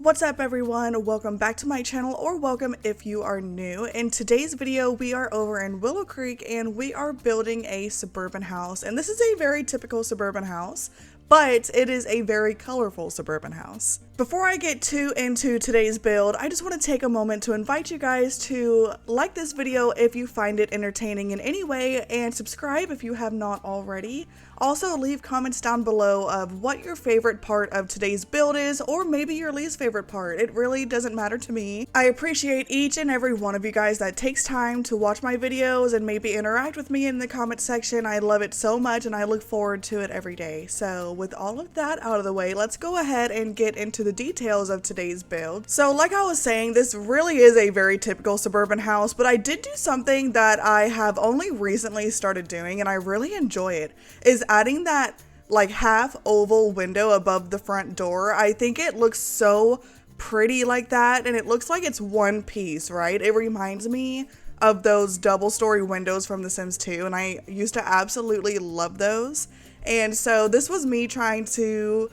What's up everyone, welcome back to my channel, or welcome if you are new. In today's video we are over in Willowcreek and we are building a suburban house, and this is a very typical suburban house, but it is a very colorful suburban house. Before I get too into today's build, I just want to take a moment to invite you guys to like this video if you find it entertaining in any way, and subscribe if you have not already. Also, leave comments down below of what your favorite part of today's build is, or maybe your least favorite part. It really doesn't matter to me. I appreciate each and every one of you guys that takes time to watch my videos and maybe interact with me in the comment section. I love it so much and I look forward to it every day. So with all of that out of the way, let's go ahead and get into the details of today's build. So like I was saying, this really is a very typical suburban house, but I did do something that I have only recently started doing and I really enjoy it, is adding that like half oval window above the front door. I think it looks so pretty like that, and it looks like it's one piece, right? It reminds me of those double story windows from The Sims 2, and I used to absolutely love those. And so this was me trying to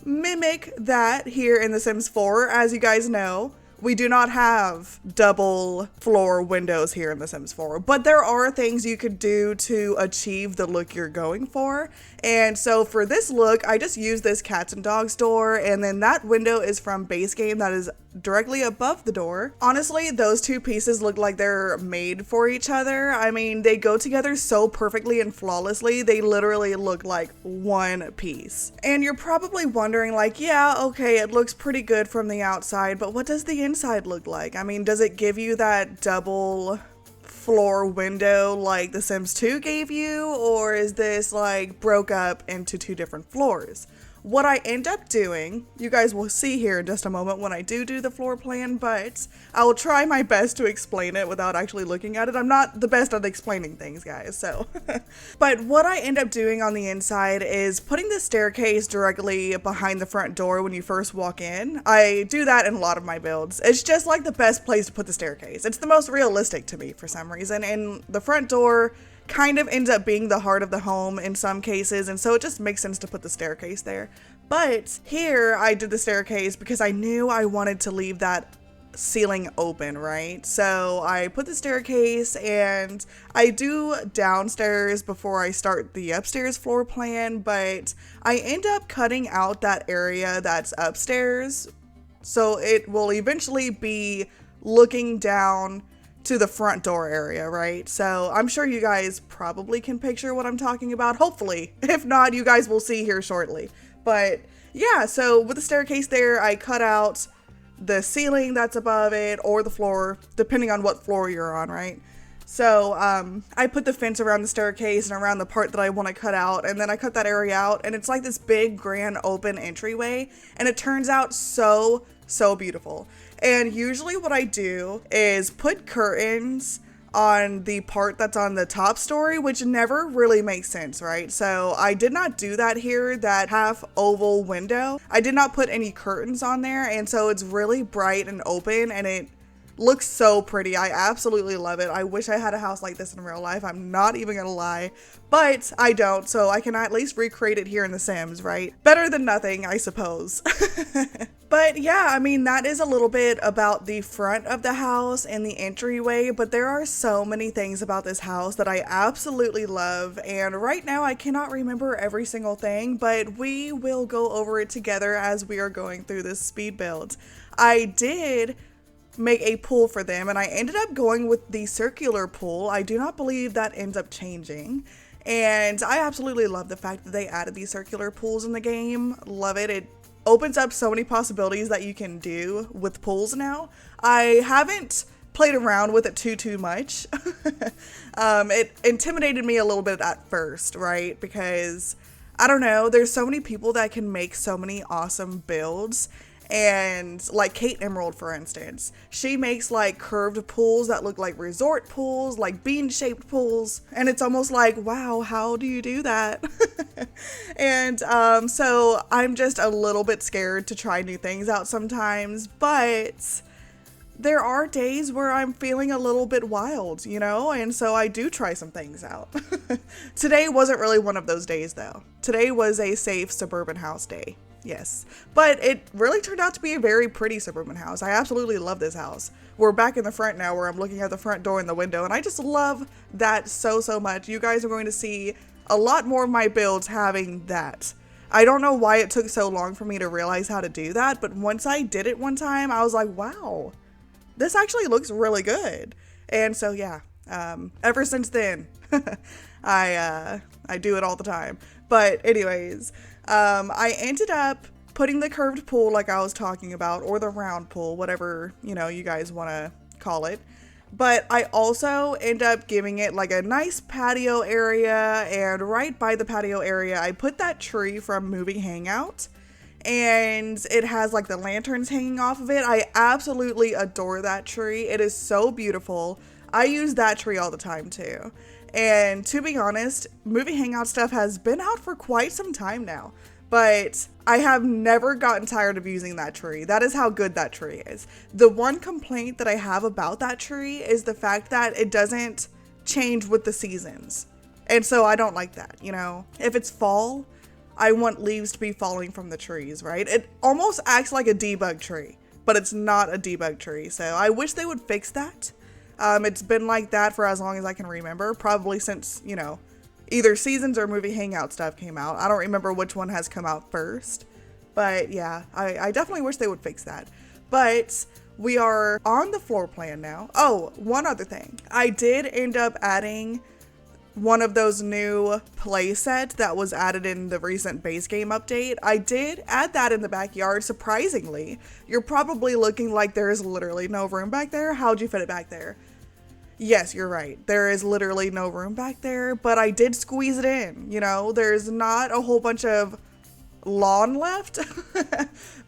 mimic that here in The Sims 4. As you guys know, we do not have double floor windows here in The Sims 4, but there are things you could do to achieve the look you're going for. And so for this look, I just used this cats and dogs door, and then that window is from base game that is directly above the door. Honestly, those two pieces look like they're made for each other. I mean, they go together so perfectly and flawlessly. They literally look like one piece. And you're probably wondering, like, yeah, okay, it looks pretty good from the outside, but what does the inside look like? I mean, does it give you that double floor window like The Sims 2 gave you, or is this like broke up into two different floors? What I end up doing, you guys will see here in just a moment when I do the floor plan, but I will try my best to explain it without actually looking at it. I'm not the best at explaining things, guys, so. But what I end up doing on the inside is putting the staircase directly behind the front door when you first walk in. I do that in a lot of my builds. It's just like the best place to put the staircase. It's the most realistic to me for some reason, and the front door kind of ends up being the heart of the home in some cases, and so it just makes sense to put the staircase there. But here I did the staircase because I knew I wanted to leave that ceiling open, right? So I put the staircase, and I do downstairs before I start the upstairs floor plan, but I end up cutting out that area that's upstairs so it will eventually be looking down to the front door area, right? So I'm sure you guys probably can picture what I'm talking about, hopefully. If not, you guys will see here shortly. But yeah, so with the staircase there, I cut out the ceiling that's above it, or the floor, depending on what floor you're on, right? So I put the fence around the staircase and around the part that I want to cut out, and then I cut that area out, and it's like this big grand open entryway, and it turns out so beautiful. And usually what I do is put curtains on the part that's on the top story, which never really makes sense, right? So I did not do that here, that half oval window. I did not put any curtains on there, and so it's really bright and open, and it looks so pretty. I absolutely love it. I wish I had a house like this in real life. I'm not even gonna lie, but I don't, so I can at least recreate it here in The Sims, right? Better than nothing, I suppose. But yeah, I mean, that is a little bit about the front of the house and the entryway, but there are so many things about this house that I absolutely love, and right now I cannot remember every single thing, but we will go over it together as we are going through this speed build. I did make a pool for them, and I ended up going with the circular pool. I do not believe that ends up changing, and I absolutely love the fact that they added these circular pools in the game. Love it. It opens up so many possibilities that you can do with pools now. I haven't played around with it too much. It intimidated me a little bit at first, right? Because I don't know, there's so many people that can make so many awesome builds. And like Kate Emerald, for instance, she makes like curved pools that look like resort pools, like bean-shaped pools, and it's almost like, wow, how do you do that? And so I'm just a little bit scared to try new things out sometimes, but there are days where I'm feeling a little bit wild, you know, and so I do try some things out. Today wasn't really one of those days though. Today was a safe suburban house day. Yes, but it really turned out to be a very pretty suburban house. I absolutely love this house. We're back in the front now where I'm looking at the front door and the window, and I just love that so much. You guys are going to see a lot more of my builds having that. I don't know why it took so long for me to realize how to do that, but once I did it one time, I was like, wow, this actually looks really good. And so yeah, ever since then, I do it all the time. But anyways, I ended up putting the curved pool like I was talking about, or the round pool, whatever, you know, you guys want to call it. But I also end up giving it like a nice patio area, and right by the patio area, I put that tree from Movie Hangout, and it has like the lanterns hanging off of it. I absolutely adore that tree. It is so beautiful. I use that tree all the time too. And to be honest, Movie Hangout stuff has been out for quite some time now, but I have never gotten tired of using that tree. That is how good that tree is. The one complaint that I have about that tree is the fact that it doesn't change with the seasons. And so I don't like that, you know? If it's fall, I want leaves to be falling from the trees, right? It almost acts like a debug tree, but it's not a debug tree. So I wish they would fix that. It's been like that for as long as I can remember, probably since, you know, either Seasons or Movie Hangout stuff came out. I don't remember which one has come out first, but yeah, I definitely wish they would fix that. But we are on the floor plan now. Oh, one other thing. I did end up adding one of those new play sets that was added in the recent base game update. I did add that in the backyard, surprisingly. You're probably looking like there is literally no room back there. How'd you fit it back there? Yes, you're right. There is literally no room back there, but I did squeeze it in. You know, there's not a whole bunch of lawn left.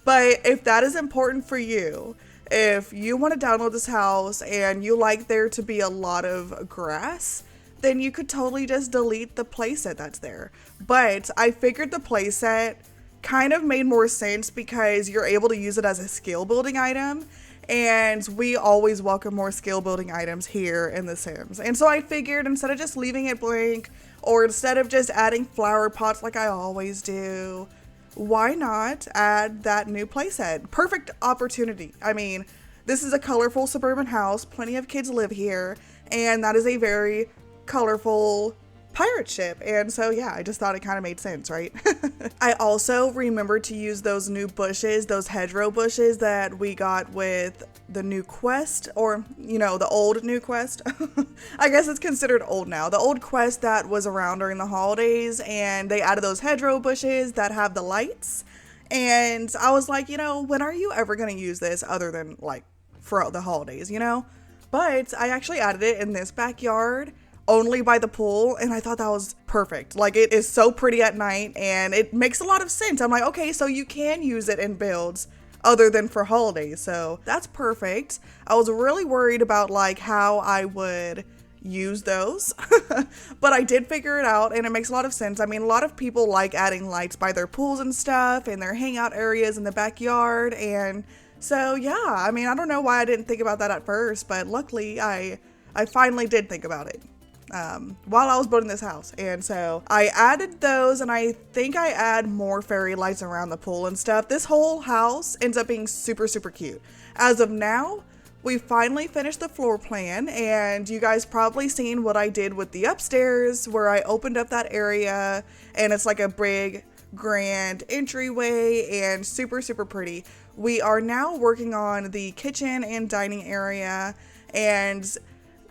But if that is important for you, if you want to download this house and you like there to be a lot of grass, then you could totally just delete the playset that's there. But I figured the playset kind of made more sense because you're able to use it as a skill building item. And we always welcome more skill building items here in The Sims. And so I figured instead of just leaving it blank, or instead of just adding flower pots like I always do, why not add that new playset? Perfect opportunity. I mean, this is a colorful suburban house. Plenty of kids live here. And that is a very colorful pirate ship, and so yeah, I just thought it kind of made sense, right? I also remembered to use those new bushes, those hedgerow bushes that we got with the new quest, or you know, the old new quest. I guess it's considered old now. The old quest that was around during the holidays, and they added those hedgerow bushes that have the lights, and I was like, you know, when are you ever going to use this other than like for the holidays, you know? But I actually added it in this backyard only by the pool, and I thought that was perfect. Like, it is so pretty at night and it makes a lot of sense. I'm like, okay, so you can use it in builds other than for holidays, so that's perfect. I was really worried about like how I would use those but I did figure it out, and it makes a lot of sense. I mean, a lot of people like adding lights by their pools and stuff and their hangout areas in the backyard, and so yeah, I mean, I don't know why I didn't think about that at first, but luckily I finally did think about it while I was building this house. And so I added those, and I think I add more fairy lights around the pool and stuff. This whole house ends up being super cute. As of now, we finally finished the floor plan, and you guys probably seen what I did with the upstairs, where I opened up that area and it's like a big grand entryway and super pretty. We are now working on the kitchen and dining area, and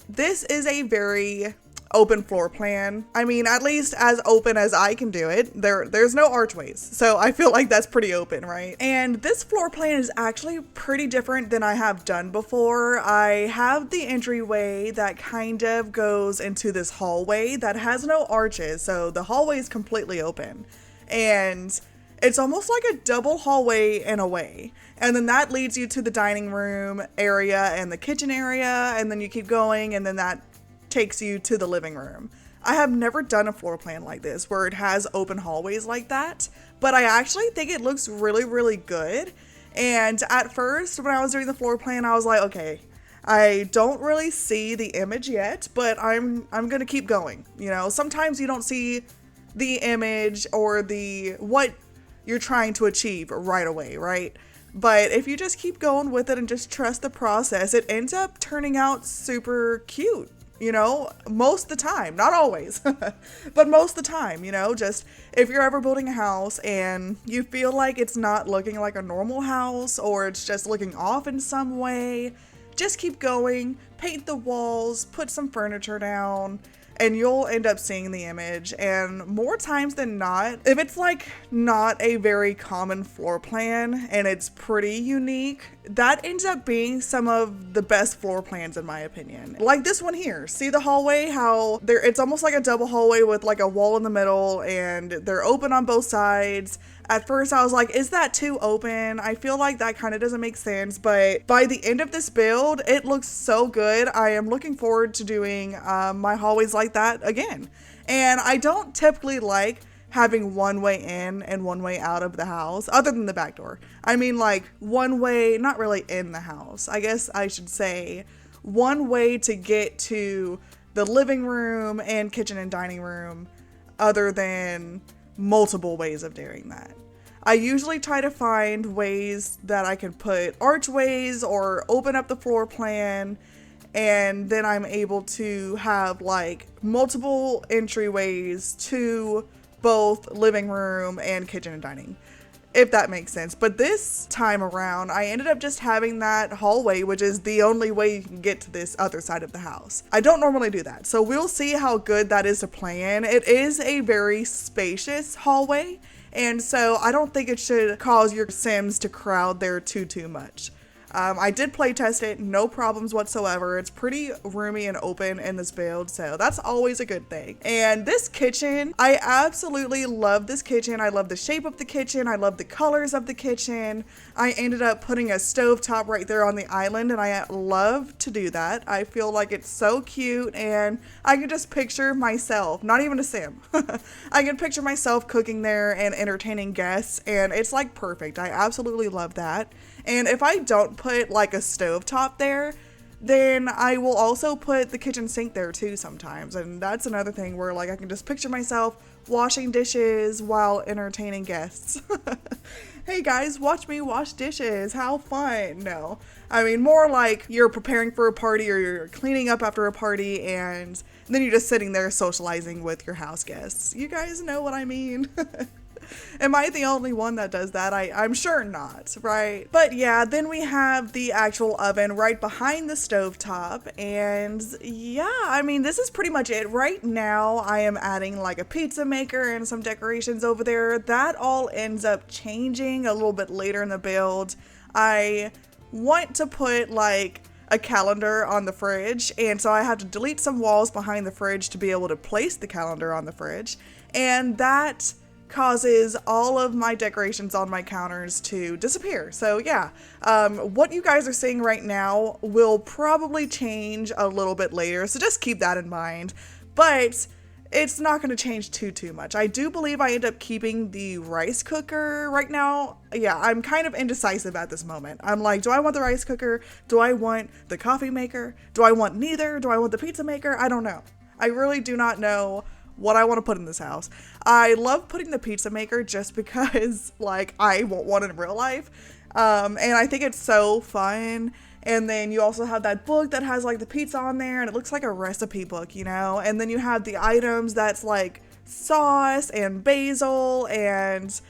this is a very open floor plan. I mean, at least as open as I can do it. There's no archways, so I feel like that's pretty open, right? And this floor plan is actually pretty different than I have done before. I have the entryway that kind of goes into this hallway that has no arches, so the hallway is completely open. And it's almost like a double hallway in a way. And then that leads you to the dining room area and the kitchen area, and then you keep going, and then that takes you to the living room. I have never done a floor plan like this where it has open hallways like that, but I actually think it looks really good. And at first, when I was doing the floor plan, I was like, okay, I don't really see the image yet, but I'm gonna keep going. You know, sometimes you don't see the image or the what you're trying to achieve right away, right? But if you just keep going with it and just trust the process, it ends up turning out super cute. You know, most of the time, not always, but most of the time, you know, just if you're ever building a house and you feel like it's not looking like a normal house or it's just looking off in some way, just keep going, paint the walls, put some furniture down, and you'll end up seeing the image. And more times than not, if it's like not a very common floor plan and it's pretty unique, that ends up being some of the best floor plans in my opinion. Like this one here, see the hallway, how it's almost like a double hallway with like a wall in the middle and they're open on both sides. At first I was like, is that too open? I feel like that kind of doesn't make sense, but by the end of this build, it looks so good. I am looking forward to doing my hallways like that again. And I don't typically like having one way in and one way out of the house, other than the back door. I mean like one way, not really in the house. I guess I should say one way to get to the living room and kitchen and dining room, other than multiple ways of doing that. I usually try to find ways that I can put archways or open up the floor plan, and then I'm able to have like multiple entryways to both living room and kitchen and dining, if that makes sense. But this time around, I ended up just having that hallway, which is the only way you can get to this other side of the house. I don't normally do that, so we'll see how good that is to plan. It is a very spacious hallway, and so I don't think it should cause your Sims to crowd there too much. I did play test it, no problems whatsoever. It's pretty roomy and open in this build, so that's always a good thing. And this kitchen, I absolutely love this kitchen. I love the shape of the kitchen. I love the colors of the kitchen. I ended up putting a stovetop right there on the island, and I love to do that. I feel like it's so cute, and I can just picture myself, not even a Sim. I can picture myself cooking there and entertaining guests, and it's like perfect. I absolutely love that. And if I don't put like a stovetop there, then I will also put the kitchen sink there too sometimes. And that's another thing where like I can just picture myself washing dishes while entertaining guests. Hey guys, watch me wash dishes. How fun. No, I mean more like you're preparing for a party or you're cleaning up after a party and then you're just sitting there socializing with your house guests. You guys know what I mean. Am I the only one that does that? I'm sure not, right? But yeah, then we have the actual oven right behind the stovetop, and yeah, I mean, this is pretty much it. Right now, I am adding like a pizza maker and some decorations over there. That all ends up changing a little bit later in the build. I want to put like a calendar on the fridge, and so I have to delete some walls behind the fridge to be able to place the calendar on the fridge, and that causes all of my decorations on my counters to disappear. So yeah, what you guys are seeing right now will probably change a little bit later, so just keep that in mind. But it's not going to change too much. I do believe I end up keeping the rice cooker right now. Yeah, I'm kind of indecisive at this moment. I'm like, do I want the rice cooker? Do I want the coffee maker? Do I want neither? Do I want the pizza maker? I don't know. I really do not know what I want to put in this house. I love putting the pizza maker just because like I want one in real life. And I think it's so fun. And then you also have that book that has like the pizza on there and it looks like a recipe book, you know? And then you have the items that's like sauce and basil, and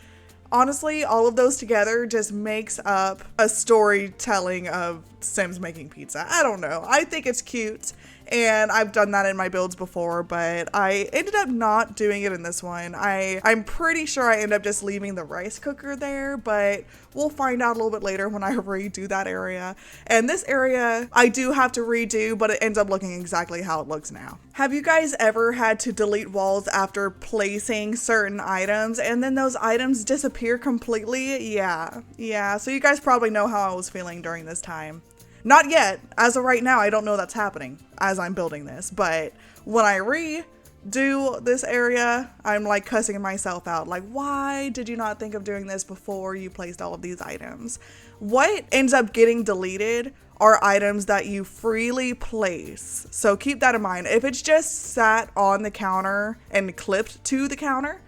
honestly, all of those together just makes up a storytelling of Sims making pizza. I don't know. I think it's cute. And I've done that in my builds before, but I ended up not doing it in this one. I'm pretty sure I end up just leaving the rice cooker there, but we'll find out a little bit later when I redo that area. And this area I do have to redo, but it ends up looking exactly how it looks now. Have you guys ever had to delete walls after placing certain items and then those items disappear completely? Yeah. So you guys probably know how I was feeling during this time. Not yet. As of right now, I don't know that's happening as I'm building this, but when I redo this area, I'm like cussing myself out. Like, why did you not think of doing this before you placed all of these items? What ends up getting deleted are items that you freely place. So keep that in mind. If it's just sat on the counter and clipped to the counter,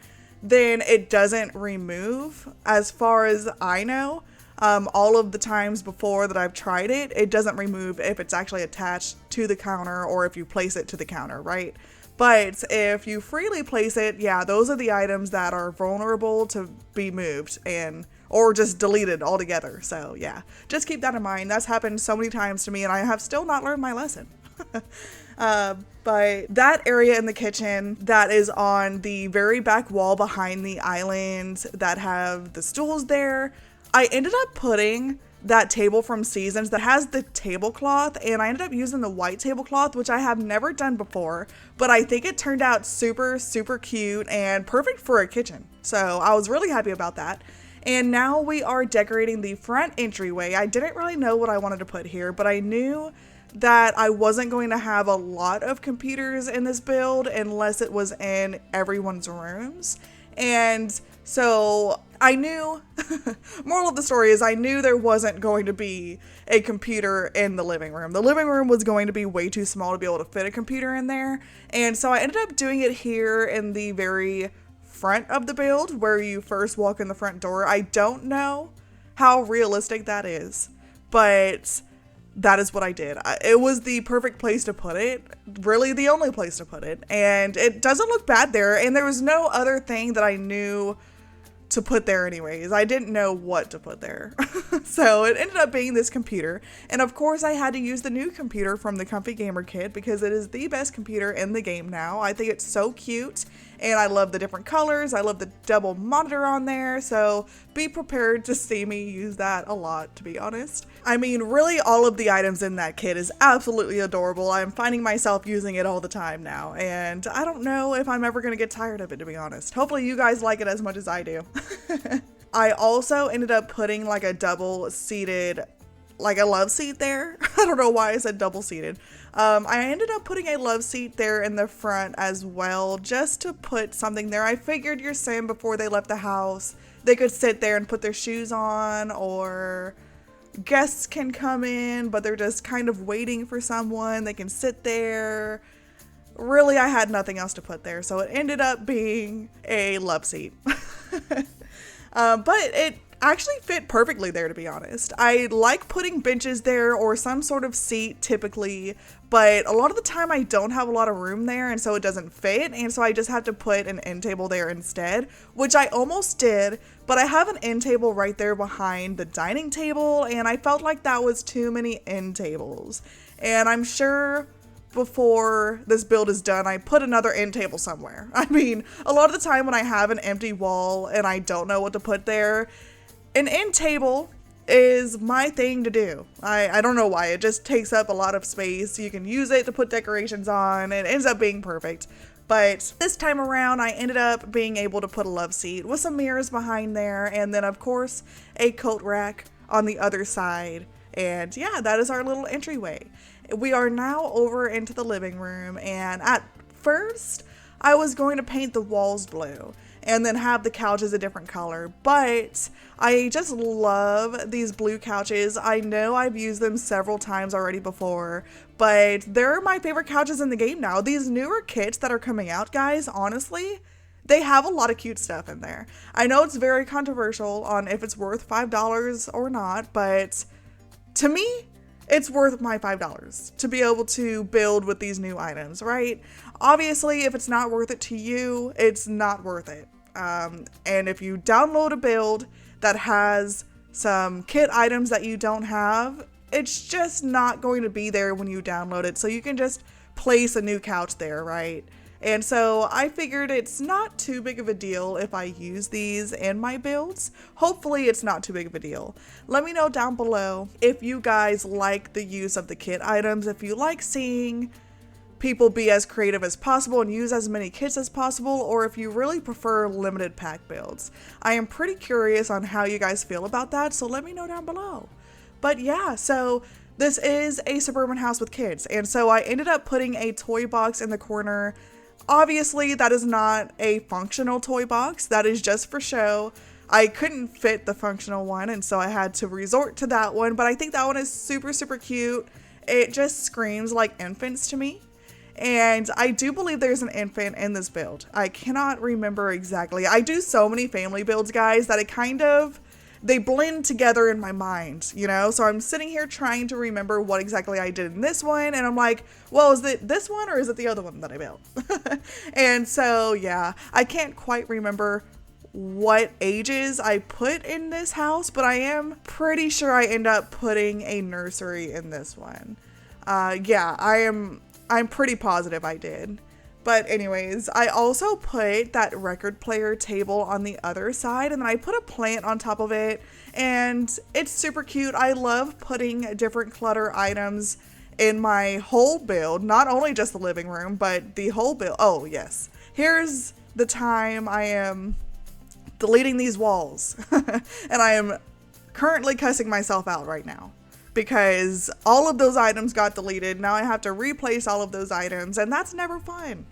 then it doesn't remove, as far as I know. All of the times before that I've tried it, it doesn't remove if it's actually attached to the counter or if you place it to the counter, right? But if you freely place it, yeah, those are the items that are vulnerable to be moved or just deleted altogether. So yeah, just keep that in mind. That's happened so many times to me and I have still not learned my lesson. But that area in the kitchen that is on the very back wall behind the island that have the stools there, I ended up putting that table from Seasons that has the tablecloth, and I ended up using the white tablecloth, which I have never done before, but I think it turned out super, super cute and perfect for a kitchen. So I was really happy about that. And now we are decorating the front entryway. I didn't really know what I wanted to put here, but I knew that I wasn't going to have a lot of computers in this build unless it was in everyone's rooms. And so I knew, moral of the story is I knew there wasn't going to be a computer in the living room. The living room was going to be way too small to be able to fit a computer in there. And so I ended up doing it here in the very front of the build where you first walk in the front door. I don't know how realistic that is, but that is what I did. It was the perfect place to put it, really the only place to put it, and it doesn't look bad there, and there was no other thing that I knew to put there anyways. I didn't know what to put there. So it ended up being this computer, and of course I had to use the new computer from the Comfy Gamer kit because it is the best computer in the game now. I think it's so cute, and I love the different colors. I love the double monitor on there, so be prepared to see me use that a lot, to be honest. I mean, really all of the items in that kit is absolutely adorable. I'm finding myself using it all the time now, and I don't know if I'm ever going to get tired of it, to be honest. Hopefully you guys like it as much as I do. I also ended up putting like a double seated, like a love seat there. I don't know why I said double seated. I ended up putting a love seat there in the front as well, just to put something there. I figured your sim before they left the house, they could sit there and put their shoes on, or guests can come in, but they're just kind of waiting for someone. They can sit there. Really, I had nothing else to put there, so it ended up being a love seat. But it actually fit perfectly there, to be honest. I like putting benches there or some sort of seat typically, but a lot of the time I don't have a lot of room there, and so it doesn't fit, and so I just have to put an end table there instead, which I almost did, but I have an end table right there behind the dining table, and I felt like that was too many end tables. And I'm sure before this build is done, I put another end table somewhere. I mean, a lot of the time when I have an empty wall and I don't know what to put there, an end table is my thing to do. I don't know why. It just takes up a lot of space. You can use it to put decorations on. It ends up being perfect. But this time around, I ended up being able to put a love seat with some mirrors behind there, and then of course a coat rack on the other side. And yeah, that is our little entryway. We are now over into the living room, and at first I was going to paint the walls blue and then have the couches a different color, but I just love these blue couches. I know I've used them several times already before, but they're my favorite couches in the game now. These newer kits that are coming out, guys, honestly, they have a lot of cute stuff in there. I know it's very controversial on if it's worth $5 or not, but to me, it's worth my $5 to be able to build with these new items, right? Obviously, if it's not worth it to you, it's not worth it. And if you download a build that has some kit items that you don't have, it's just not going to be there when you download it. So you can just place a new couch there, right? And so I figured it's not too big of a deal if I use these in my builds. Hopefully it's not too big of a deal. Let me know down below if you guys like the use of the kit items, if you like seeing people be as creative as possible and use as many kits as possible, or if you really prefer limited pack builds. I am pretty curious on how you guys feel about that, so let me know down below. But yeah, so this is a suburban house with kids, and so I ended up putting a toy box in the corner. Obviously, that is not a functional toy box. That is just for show. I couldn't fit the functional one, and so I had to resort to that one, but I think that one is super, super cute. It just screams like infants to me. And I do believe there's an infant in this build. I cannot remember exactly. I do so many family builds, guys, that they blend together in my mind, you know? So I'm sitting here trying to remember what exactly I did in this one. And I'm like, well, is it this one or is it the other one that I built? And so, yeah, I can't quite remember what ages I put in this house, but I am pretty sure I end up putting a nursery in this one. Yeah, I'm pretty positive I did. But anyways, I also put that record player table on the other side, and then I put a plant on top of it, and it's super cute. I love putting different clutter items in my whole build, not only just the living room, but the whole build. Oh yes, here's the time I am deleting these walls, and I am currently cussing myself out right now, because all of those items got deleted. Now I have to replace all of those items, and that's never fun.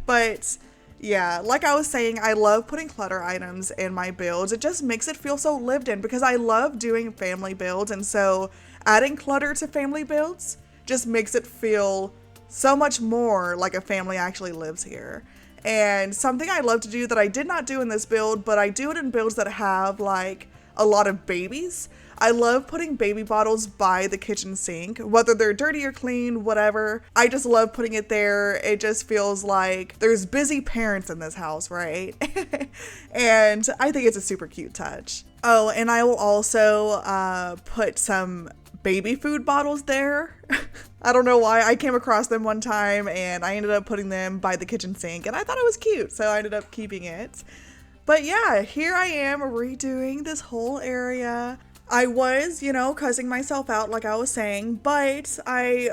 But yeah, like I was saying, I love putting clutter items in my builds. It just makes it feel so lived in, because I love doing family builds, and so adding clutter to family builds just makes it feel so much more like a family actually lives here. And something I love to do that I did not do in this build, but I do it in builds that have like a lot of babies. I love putting baby bottles by the kitchen sink, whether they're dirty or clean, whatever. I just love putting it there. It just feels like there's busy parents in this house, right? And I think it's a super cute touch. Oh, and I will also put some baby food bottles there. I don't know why. I came across them one time and I ended up putting them by the kitchen sink, and I thought it was cute, so I ended up keeping it. But yeah, here I am redoing this whole area. I was, cussing myself out like I was saying, but I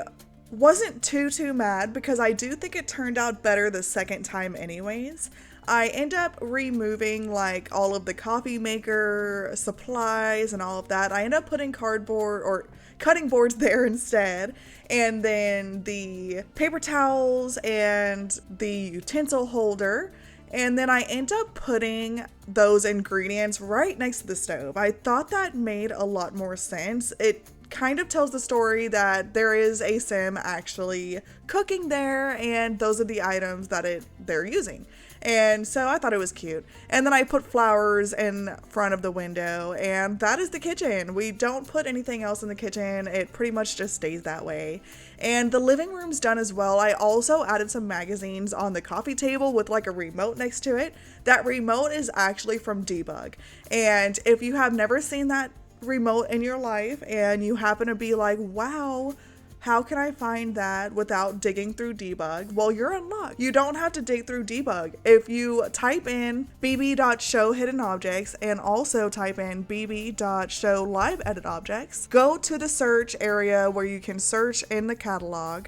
wasn't too mad, because I do think it turned out better the second time anyways. I end up removing like all of the coffee maker supplies and all of that. I end up putting cardboard or cutting boards there instead, and then the paper towels and the utensil holder. And then I end up putting those ingredients right next to the stove. I thought that made a lot more sense. It kind of tells the story that there is a sim actually cooking there, and those are the items that they're using. And so I thought it was cute. And then I put flowers in front of the window, and that is the kitchen. We don't put anything else in the kitchen. It pretty much just stays that way. And the living room's done as well. I also added some magazines on the coffee table with like a remote next to it. That remote is actually from Debug. And if you have never seen that remote in your life and you happen to be like, wow, how can I find that without digging through Debug? Well, you're in luck. You don't have to dig through Debug. If you type in bb.show hidden objects and also type in bb.show live edit objects, go to the search area where you can search in the catalog.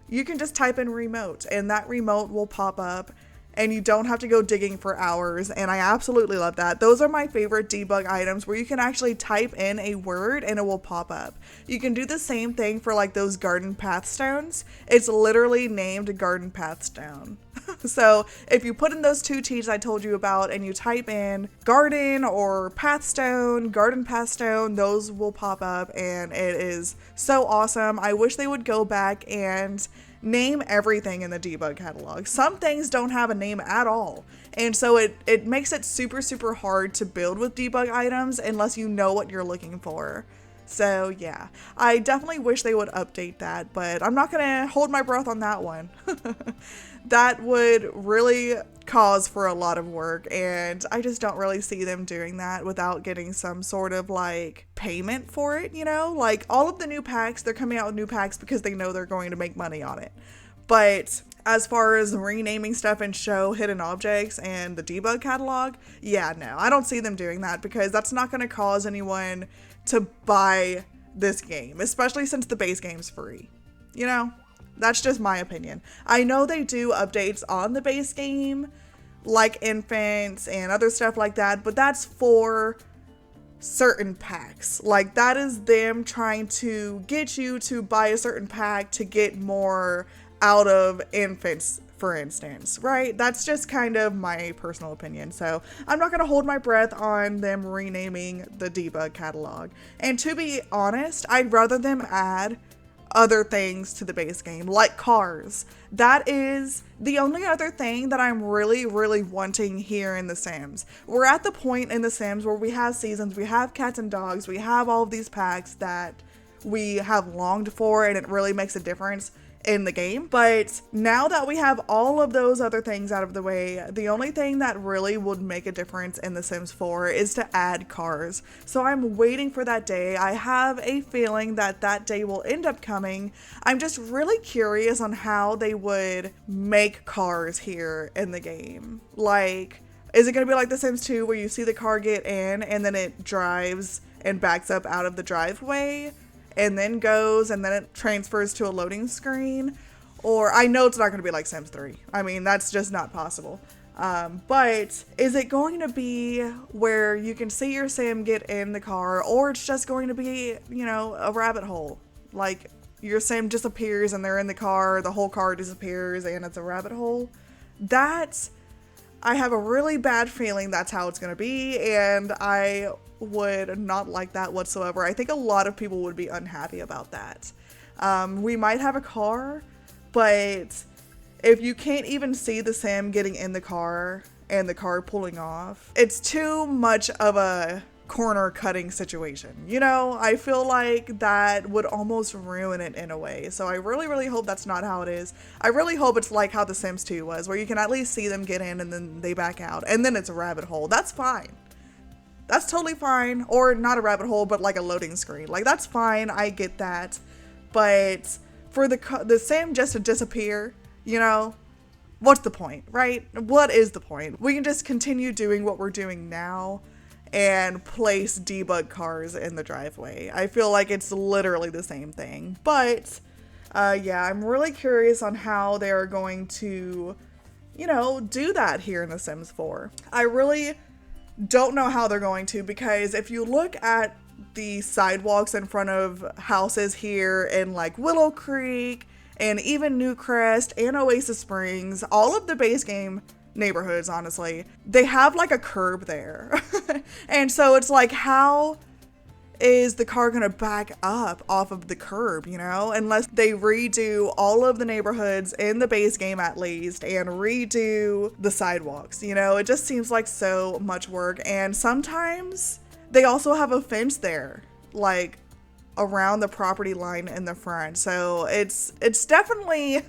You can just type in remote, and that remote will pop up, and you don't have to go digging for hours, and I absolutely love that. Those are my favorite debug items, where you can actually type in a word and it will pop up. You can do the same thing for like those garden path stones. It's literally named garden path stone. So if you put in those two cheats I told you about and you type in garden or path stone, garden path stone, those will pop up, and it is so awesome. I wish they would go back and name everything in the debug catalog. Some things don't have a name at all, and so it makes it super hard to build with debug items unless you know what you're looking for. So yeah, I definitely wish they would update that, but I'm not gonna hold my breath on that one. That would really cause for a lot of work, and I just don't really see them doing that without getting some sort of like payment for it, like all of the new packs, they're coming out with new packs because they know they're going to make money on it. But as far as renaming stuff and show hidden objects and the debug catalog, yeah, no, I don't see them doing that, because that's not going to cause anyone to buy this game, especially since the base game's free. That's just my opinion. I know they do updates on the base game, like infants and other stuff like that, but that's for certain packs. Like, that is them trying to get you to buy a certain pack to get more out of infants, for instance, right? That's just kind of my personal opinion. So I'm not going to hold my breath on them renaming the debug catalog. And to be honest, I'd rather them add other things to the base game, like cars. That is the only other thing that I'm really, really wanting here in The Sims. We're at the point in The Sims where we have seasons, we have cats and dogs, we have all of these packs that we have longed for, and it really makes a difference in the game. But now that we have all of those other things out of the way, the only thing that really would make a difference in The Sims 4 is to add cars. So I'm waiting for that day. I have a feeling that that day will end up coming. I'm just really curious on how they would make cars here in the game. Like, is it going to be like The Sims 2 where you see the car get in and then it drives and backs up out of the driveway and then goes and then it transfers to a loading screen? Or I know it's not going to be like Sims 3. I mean, that's just not possible. But is it going to be where you can see your Sim get in the car, or it's just going to be, you know, a rabbit hole? Like your Sim disappears and they're in the car, the whole car disappears and it's a rabbit hole? I have a really bad feeling that's how it's going to be, and I would not like that whatsoever. I think a lot of people would be unhappy about that. We might have a car, but if you can't even see the Sim getting in the car and the car pulling off, it's too much of a corner cutting situation. You know, I feel like that would almost ruin it in a way. So I really, really hope that's not how it is. I really hope it's like how The Sims 2 was, where you can at least see them get in and then they back out and then it's a rabbit hole. That's fine. That's totally fine. Or not a rabbit hole, but like a loading screen. Like, that's fine. I get that. But for the Sim just to disappear, you know, what's the point, right? What is the point? We can just continue doing what we're doing now and place debug cars in the driveway. I feel like it's literally the same thing. But yeah, I'm really curious on how they're going to, you know, do that here in The Sims 4. I really don't know how they're going to, because if you look at the sidewalks in front of houses here in like Willowcreek and even Newcrest and Oasis Springs, all of the base game neighborhoods, honestly, they have like a curb there. And so it's like, how is the car gonna back up off of the curb, you know, unless they redo all of the neighborhoods in the base game at least and redo the sidewalks, you know? It just seems like so much work. And sometimes they also have a fence there, like around the property line in the front. So it's definitely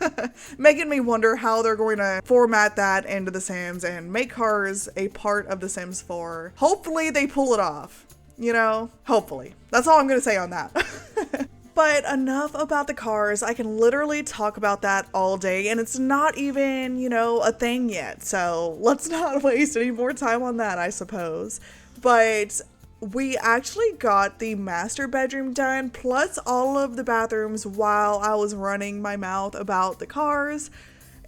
making me wonder how they're going to format that into The Sims and make cars a part of The Sims 4. Hopefully they pull it off. You know, hopefully. That's all I'm going to say on that. But enough about the cars. I can literally talk about that all day, and it's not even, you know, a thing yet. So let's not waste any more time on that, I suppose. But we actually got the master bedroom done, plus all of the bathrooms, while I was running my mouth about the cars.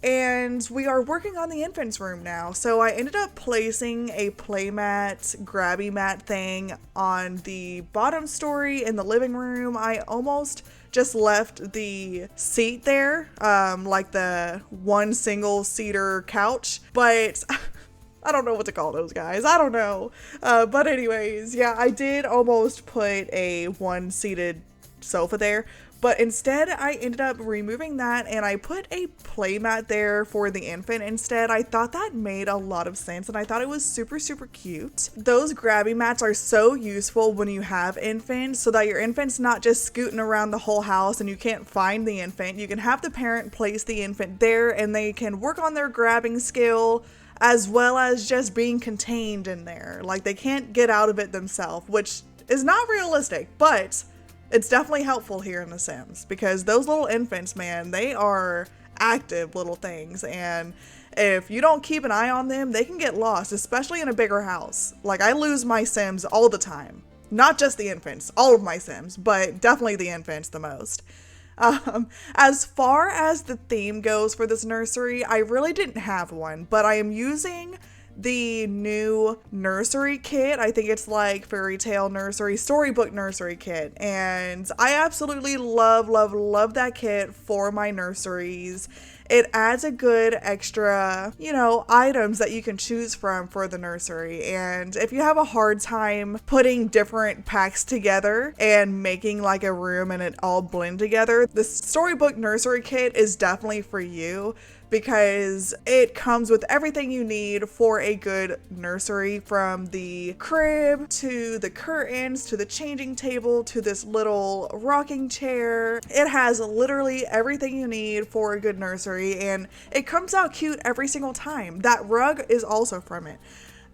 And we are working on the infant's room now. So I ended up placing a playmat, grabby mat thing on the bottom story in the living room. I almost just left the seat there, like the one single seater couch, but I don't know what to call those guys. I don't know. But anyways, yeah, I did almost put a one seated sofa there. But instead, I ended up removing that and I put a playmat there for the infant instead. I thought that made a lot of sense and I thought it was super, super cute. Those grabby mats are so useful when you have infants, so that your infant's not just scooting around the whole house and you can't find the infant. You can have the parent place the infant there and they can work on their grabbing skill as well as just being contained in there. Like, they can't get out of it themselves, which is not realistic, but it's definitely helpful here in The Sims, because those little infants, man, they are active little things, and if you don't keep an eye on them, they can get lost, especially in a bigger house. Like, I lose my Sims all the time. Not just the infants, all of my Sims, but definitely the infants the most. As far as the theme goes for this nursery, I really didn't have one, but I am using the new nursery kit. I think it's like fairy tale nursery, storybook nursery kit, and I absolutely love that kit for my nurseries. it adds a good extra, you know, items that you can choose from for the nursery. And if you have a hard time putting different packs together and making like a room and it all blend together, the Storybook Nursery Kit is definitely for you, because it comes with everything you need for a good nursery, from the crib to the curtains to the changing table to this little rocking chair. It has literally everything you need for a good nursery, and it comes out cute every single time. That rug is also from it.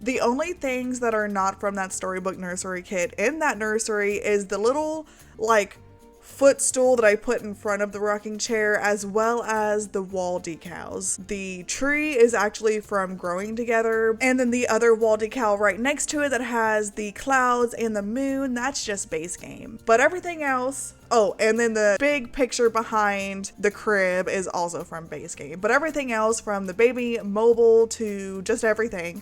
The only things that are not from that Storybook Nursery Kit in that nursery is the little like footstool that I put in front of the rocking chair, as well as the wall decals. The tree is actually from Growing Together, and then the other wall decal right next to it that has the clouds and the moon, that's just base game. But everything else, oh, and then the big picture behind the crib is also from base game. But everything else, from the baby mobile to just everything,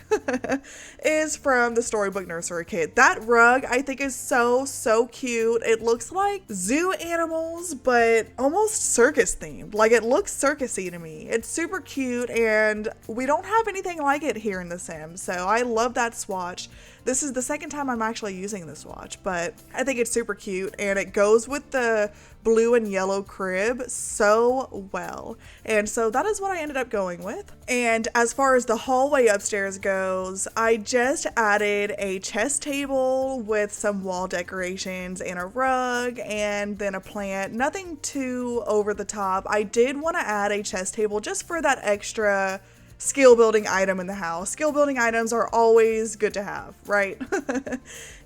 is from the Storybook Nursery Kit. That rug I think is so cute. It looks like zoo animals, but almost circus themed. Like, it looks circusy to me. It's super cute, and we don't have anything like it here in The Sims, so I love that swatch. This is the second time I'm actually using this swatch, but I think it's super cute, and it goes with the blue and yellow crib so well. And so that is what I ended up going with. And as far as the hallway upstairs goes, I just added a chess table with some wall decorations and a rug and then a plant. Nothing too over the top. I did want to add a chess table just for that extra skill building item in the house. Skill building items are always good to have, right?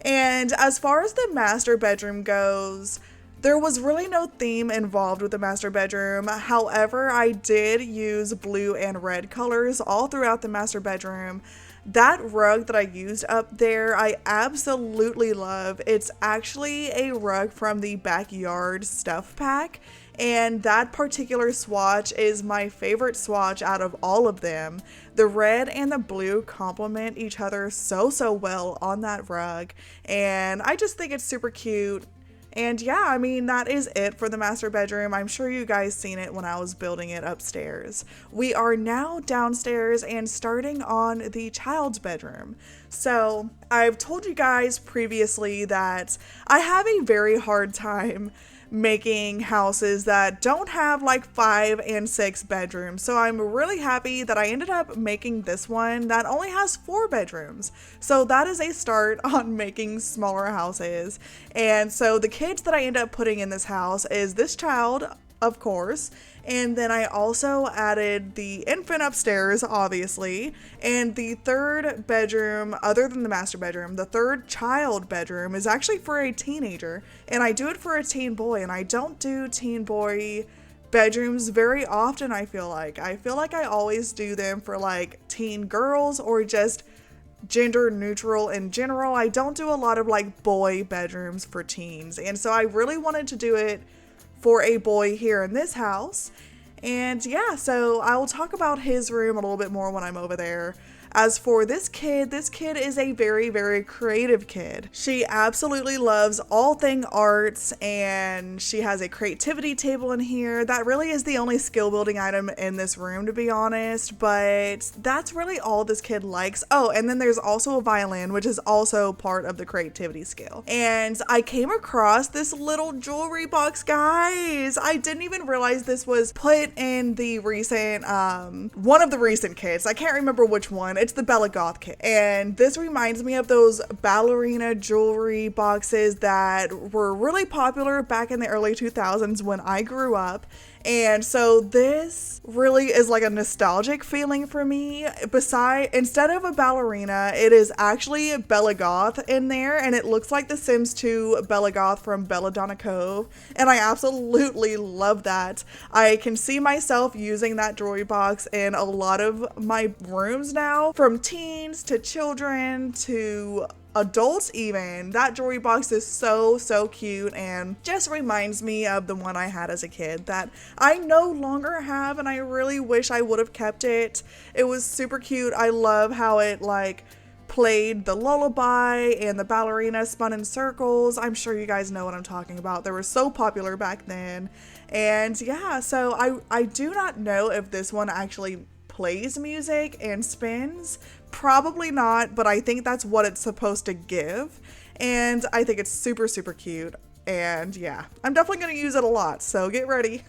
And as far as the master bedroom goes, there was really no theme involved with the master bedroom. However, I did use blue and red colors all throughout the master bedroom. That rug that I used up there, I absolutely love. It's actually a rug from the Backyard Stuff Pack, and that particular swatch is my favorite swatch out of all of them. The red and the blue complement each other so well on that rug, and I just think it's super cute. And yeah, I mean, that is it for the master bedroom. I'm sure you guys seen it when I was building it upstairs. We are now downstairs and starting on the child's bedroom. So I've told you guys previously that I have a very hard time making houses that don't have like 5 and 6 bedrooms. So I'm really happy that I ended up making this one that only has 4 bedrooms. So that is a start on making smaller houses. And so the kids that I end up putting in this house is this child, of course, and then I also added the infant upstairs, obviously, and the third bedroom, other than the master bedroom, the third child bedroom is actually for a teenager, and I do it for a teen boy, and I don't do teen boy bedrooms very often. I feel like I always do them for like teen girls or just gender neutral in general. I don't do a lot of like boy bedrooms for teens, and so I really wanted to do it for a boy here in this house. And yeah, so I will talk about his room a little bit more when I'm over there. As for this kid is a very creative kid. She absolutely loves all thing arts, and she has a creativity table in here. That really is the only skill building item in this room, to be honest, but that's really all this kid likes. Oh, and then there's also a violin, which is also part of the creativity skill. And I came across this little jewelry box, guys. I didn't even realize this was put in the recent, one of the recent kits. I can't remember which one. It's the Bella Goth kit, and this reminds me of those ballerina jewelry boxes that were really popular back in the early 2000s when I grew up. And so this really is like a nostalgic feeling for me. Instead of a ballerina, it is actually Bella Goth in there, and it looks like the Sims 2 Bella Goth from Belladonna Cove, and I absolutely love that. I can see myself using that jewelry box in a lot of my rooms now, from teens to children to adults even. That jewelry box is so cute and just reminds me of the one I had as a kid that I no longer have, and I really wish I would have kept it. It was super cute. I love how it like played the lullaby and the ballerina spun in circles. I'm sure you guys know what I'm talking about. They were so popular back then. And yeah, so I do not know if this one actually plays music and spins. Probably not, but I think that's what it's supposed to give. And I think it's super, super cute. And yeah, I'm definitely going to use it a lot, so get ready.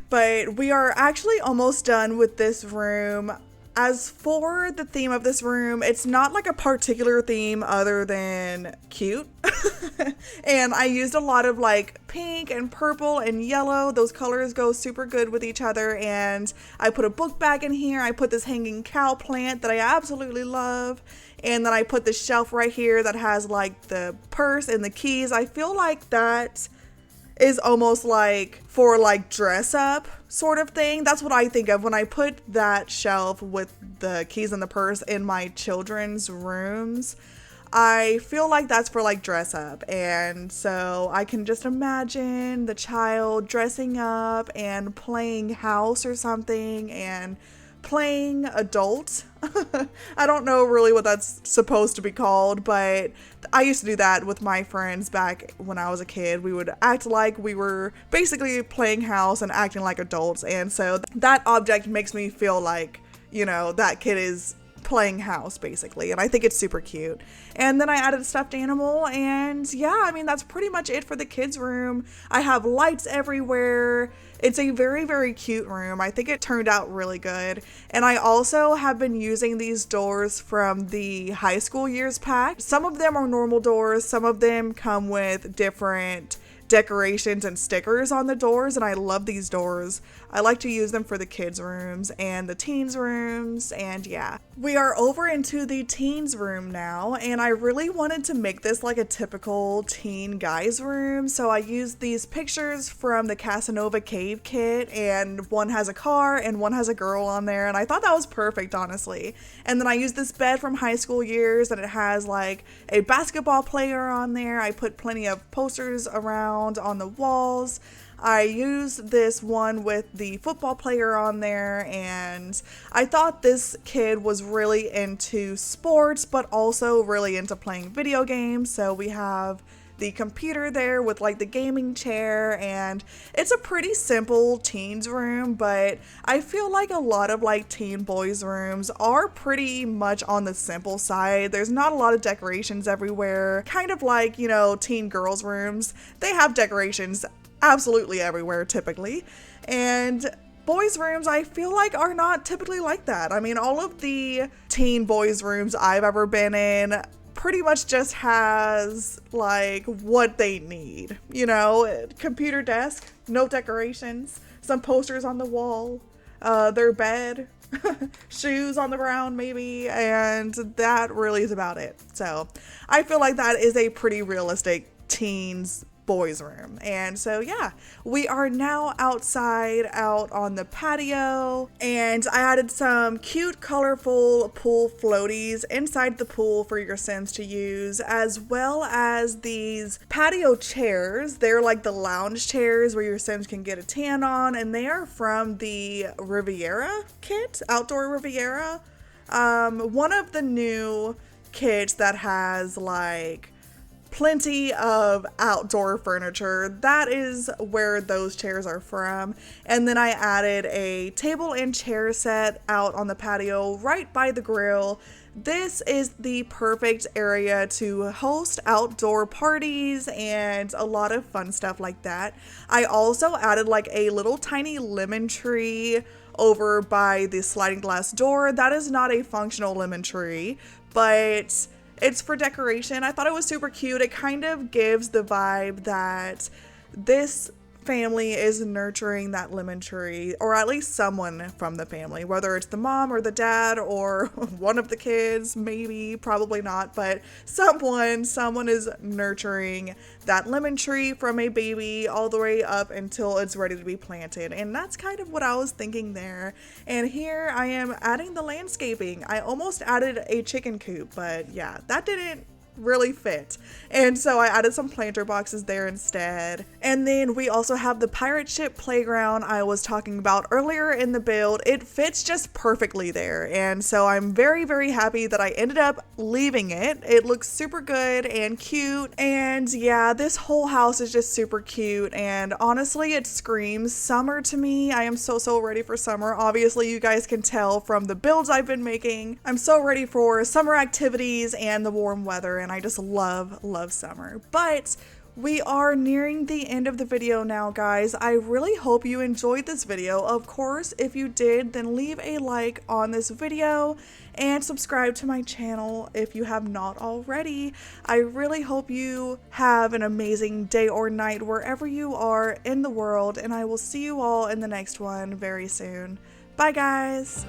But we are actually almost done with this room. As for the theme of this room, it's not like a particular theme other than cute. And I used a lot of like pink and purple and yellow. Those colors go super good with each other. And I put a book bag in here. I put this hanging cow plant that I absolutely love. And then I put this shelf right here that has like the purse and the keys. I feel like that is almost like for like dress up sort of thing. That's what I think of when I put that shelf with the keys and the purse in my children's rooms. I feel like that's for like dress up. And so I can just imagine the child dressing up and playing house or something and playing adult. I don't know really what that's supposed to be called, but I used to do that with my friends back when I was a kid. We would act like we were basically playing house and acting like adults, and so that object makes me feel like, you know, that kid is playing house basically, and I think it's super cute. And then I added a stuffed animal, and yeah, I mean, that's pretty much it for the kids room. I have lights everywhere. It's a very, very cute room. I think it turned out really good. And I also have been using these doors from the high school years pack. Some of them are normal doors. Some of them come with different decorations and stickers on the doors, and I love these doors. I like to use them for the kids rooms and the teens rooms, and yeah. We are over into the teens room now, and I really wanted to make this like a typical teen guys room, so I used these pictures from the Casanova Cave kit, and one has a car and one has a girl on there, and I thought that was perfect, honestly. And then I used this bed from high school years, and it has like a basketball player on there. I put plenty of posters around on the walls. I used this one with the football player on there, and I thought this kid was really into sports but also really into playing video games. So we have the computer there with like the gaming chair, and it's a pretty simple teens room, but I feel like a lot of like teen boys rooms are pretty much on the simple side. There's not a lot of decorations everywhere, kind of like, you know, teen girls rooms. They have decorations absolutely everywhere typically, and boys rooms I feel like are not typically like that. I mean, all of the teen boys rooms I've ever been in pretty much just has like what they need, you know, computer desk, no decorations, some posters on the wall, their bed, shoes on the ground maybe, and that really is about it. So I feel like that is a pretty realistic teens boys room. And so yeah, we are now outside out on the patio, and I added some cute colorful pool floaties inside the pool for your Sims to use, as well as these patio chairs. They're like the lounge chairs where your Sims can get a tan on, and they are from the Riviera kit, Outdoor Riviera. One of the new kits that has like plenty of outdoor furniture. That is where those chairs are from. And then I added a table and chair set out on the patio right by the grill. This is the perfect area to host outdoor parties and a lot of fun stuff like that. I also added like a little tiny lemon tree over by the sliding glass door. That is not a functional lemon tree, but it's for decoration. I thought it was super cute. It kind of gives the vibe that this family is nurturing that lemon tree, or at least someone from the family, whether it's the mom or the dad or one of the kids, maybe, probably not, but someone is nurturing that lemon tree from a baby all the way up until it's ready to be planted. And that's kind of what I was thinking there. And here I am adding the landscaping. I almost added a chicken coop, but yeah, that didn't really fit. And so I added some planter boxes there instead. And then we also have the pirate ship playground I was talking about earlier in the build. It fits just perfectly there. And so I'm very, very happy that I ended up leaving it. It looks super good and cute. And yeah, this whole house is just super cute. And honestly, it screams summer to me. I am so ready for summer. Obviously, you guys can tell from the builds I've been making. I'm so ready for summer activities and the warm weather. And I just love summer. But we are nearing the end of the video now, guys. I really hope you enjoyed this video. Of course, if you did, then leave a like on this video and subscribe to my channel if you have not already. I really hope you have an amazing day or night wherever you are in the world, and I will see you all in the next one very soon. Bye, guys.